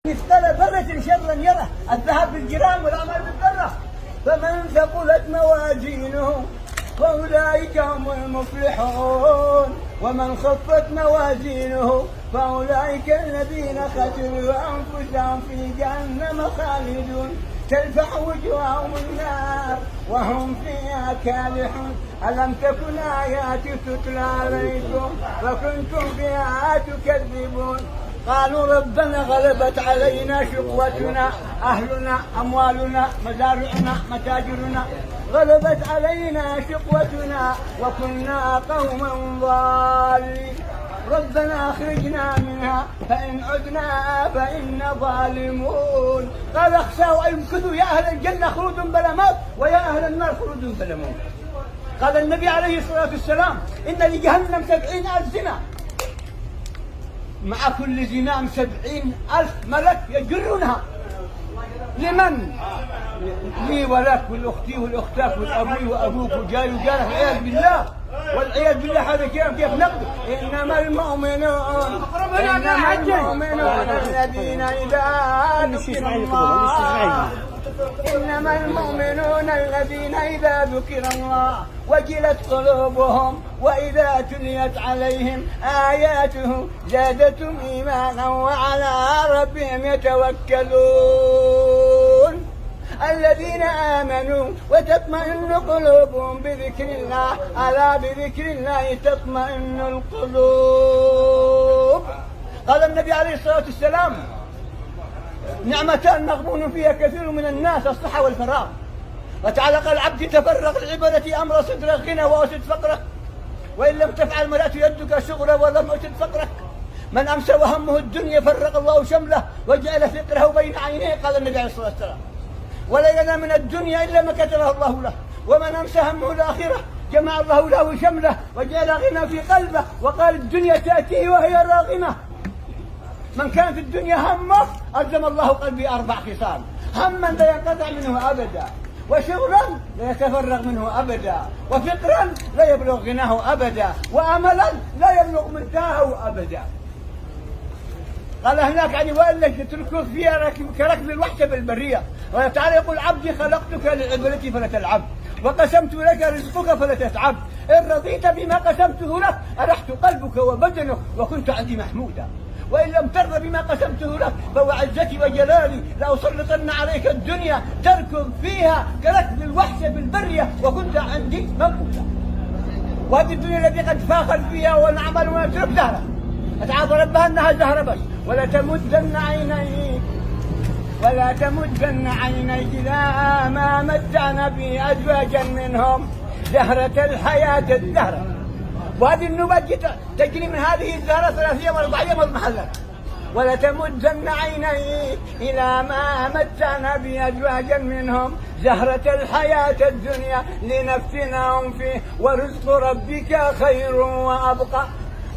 مثقال ذرة شرا يره، الذهب بالجرام والأعمال بالذرة. فمن ثقلت موازينه فأولئك هم المفلحون، ومن خفت موازينه فأولئك الذين خسروا أنفسهم في جهنم خالدون، تلفح وجوههم النار وهم فيها كالحون. ألم تكن آياتي تتلى عليكم فكنتم بها تكذبون؟ قالوا ربنا غلبت علينا شقوتنا، أهلنا أموالنا مزارعنا متاجرنا، غلبت علينا شقوتنا وكنا قوما ضالين، ربنا أخرجنا منها فإن عدنا فإنا ظالمون. قال اخشوا أن يمكثوا يا أهل الجنة خلود بلا موت ويا أهل النار خلود بلا موت. قال النبي عليه الصلاة والسلام إن لجهنم 70,000 زنا، مع كل زنام 70,000 ملك يجرونها. لمن؟ لي ولك والأختي والأختك والأبوي وأبوك وجاري وجارك، والعياذ بالله والعياذ بالله. هذا كلام كيف نقدر؟ إنما المؤمنون الذين إذا ذكر الله إنما المؤمنون الذين إذا ذكر الله وجلت قلوبهم وإذا تليت عليهم آياته زادتهم إيمانا وعلى ربهم يتوكلون. الذين آمنوا وتطمئن قلوبهم بذكر الله، ألا بذكر الله تطمئن القلوب. قال النبي عليه الصلاة والسلام نعمتان مغبون فيها كثير من الناس، الصحة والفراغ. وتعالى قال عبدي تفرغ لعبادة أمر صدرك غنى وأسد فقرك، وإن لم تفعل ملأت يدك شغلا ولم أسد فقرك. من أمسى وهمه الدنيا فرق الله شمله وجعل فقره بين عينيه، قال النبي عليه الصلاة والسلام ولا ينام من الدنيا إلا ما كتبه الله له. ومن أمسى همه الآخرة جمع الله له شمله وجعل غنى في قلبه، وقال الدنيا تأتيه وهي راغمة. من كان في الدنيا همه ألزم الله قلبي 4 خصال: هما لا ينقطع منه أبدا، وشغلا لا يتفرغ منه أبدا، وفقرا لا يبلغ غناه أبدا، وأملا لا يبلغ منتهاه أبدا. قال هناك يعني وإلا تتركوك فيها كركب الوحشة بالبرية. وتعالى يقول عبدي خلقتك لعبادتي فلا تلعب، وقسمت لك رزقك فلا تتعب، إن رضيت بما قسمته لك أرحت قلبك وبدنك وكنت عندي محمودا، وإن لم ترضى بما قسمته لك فوعزتي وجلالي لأسلطن عليك الدنيا تركب فيها كركب الوحشة بالبرية وكنت عندي موجودا. وهذه الدنيا التي قد فاخر فيها ونعمل ونترك زهرة، أتعاظ ربها أنها زهرة بس. ولا تمدن عينيك إلى ما متعنا به أزواجا منهم زهرة الحياة الزهرة. وهذه النبات تجري من هذه الزهرة 3 أيام 4 أيام المحلات. ولا تمدن عينيك إلى ما متعنا به أزواجا منهم زهرة الحياة الدنيا لنفتنهم فيه ورزق ربك خير وأبقى.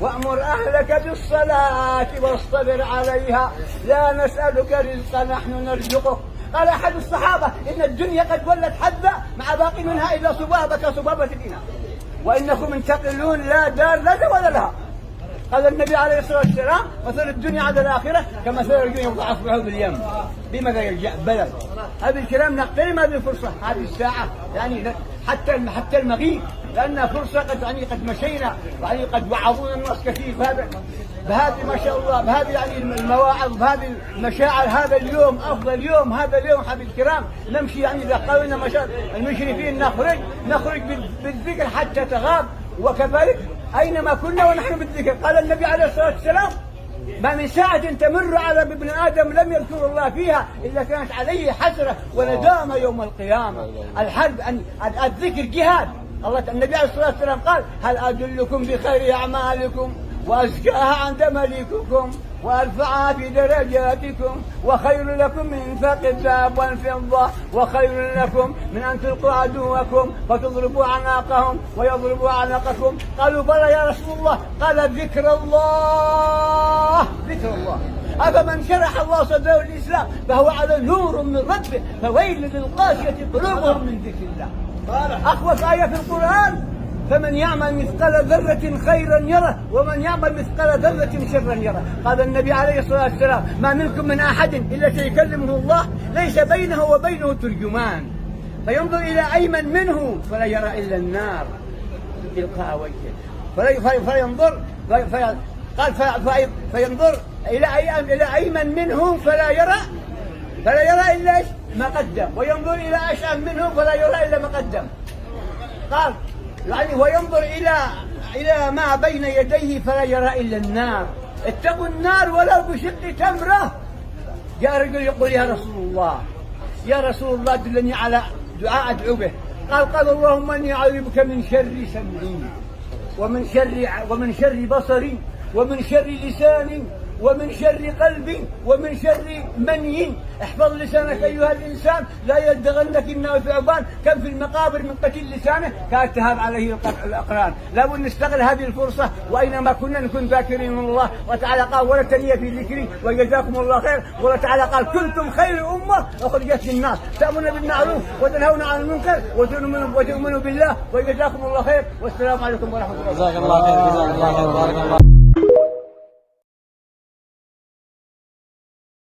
وأمر أهلك بالصلاة واصطبر عليها لا نسألك رزقا نحن نرزقك. قال أحد الصحابة إن الدنيا قد ولت حذا ما باقي منها إلا صبابة الإناء، وإنكم منتقلون لا دار لنا ولا لها. قال النبي عليه الصلاة والسلام مثل الدنيا على الآخرة كمثل رجل يضع أصبعه باليم بماذا يرجع بلد. هذا الكلام نقتنم هذه الفرصة، هذه الساعة يعني حتى المغيب، لأنها فرصة قد مشينا يعني قد وعظونا الناس كثير بهذه ما شاء الله بهذه يعني المواعظ بهذه المشاعر. هذا اليوم أفضل يوم، هذا اليوم حبيب الكرام نمشي يعني إذا قالوا ما شاء المشرفين نخرج بالذكر حتى تغاب، وكذلك أينما كنا ونحن بالذكر. قال النبي عليه الصلاة والسلام ما من ساعة تمر على ابن آدم لم يذكر الله فيها إلا كانت عليه حسرة وندامة يوم القيامة. الحرب الذكر جهاد. النبي عليه الصلاة والسلام قال هل أدلكم بخير أعمالكم وأزكاها عند مليككم وأرفعها في درجاتكم وخير لكم من إنفاق الذهب والفضة وخير لكم من أن تلقوا عدوكم فتضربوا أعناقهم ويضربوا أعناقكم. قالوا بلى يا رسول الله. قال ذكر الله. أفمن شرح الله صدره الإسلام فهو على نور من ربه فويل للقاسية قلوبهم من ذكر الله. أخوف آية في القرآن فمن يعمل مثقال ذرة خيرا يره ومن يعمل مثقال ذرة شرا يره. قال النبي عليه الصلاة والسلام: ما منكم من أحد إلا سيكلمه الله ليس بينه وبينه ترجمان، فينظر إلى أيمن منه فلا يرى إلا النار تلقاء وجهه، فينظر إلى أيمن منه فلا يرى إلا ما قدم، وينظر إلى أشأم منه فلا يرى إلا ما قدم. قال يعني وينظر إلى ما بين يديه فلا يرى إلا النار. اتقوا النار ولو بشق تمرة. جاء رجل يقول: يا رسول الله دلني على دعاء أدعو به. قال: اللهم إني أعوذ بك من شر سمعي ومن شر بصري ومن شر لساني ومن شر قلبي ومن شر مني. احفظ لسانك أيها الإنسان لا يلدغنك إنه ثعبان، كم في المقابر من قتيل لسانه كالتهاب عليه الأقران. لابد نستغل هذه الفرصة، وأينما كنا نكون ذاكرين من الله. وتعالى قال: ولا تنية في ذكري وجزاكم الله خير. وتعالى قال: كنتم خير أمة أخرجت للناس تأمرون بالمعروف وتنهون عن المنكر وتؤمنون بالله وجزاكم الله خير. والسلام عليكم ورحمة الله. جزاك الله خير. جزاك الله خير. بارك الله.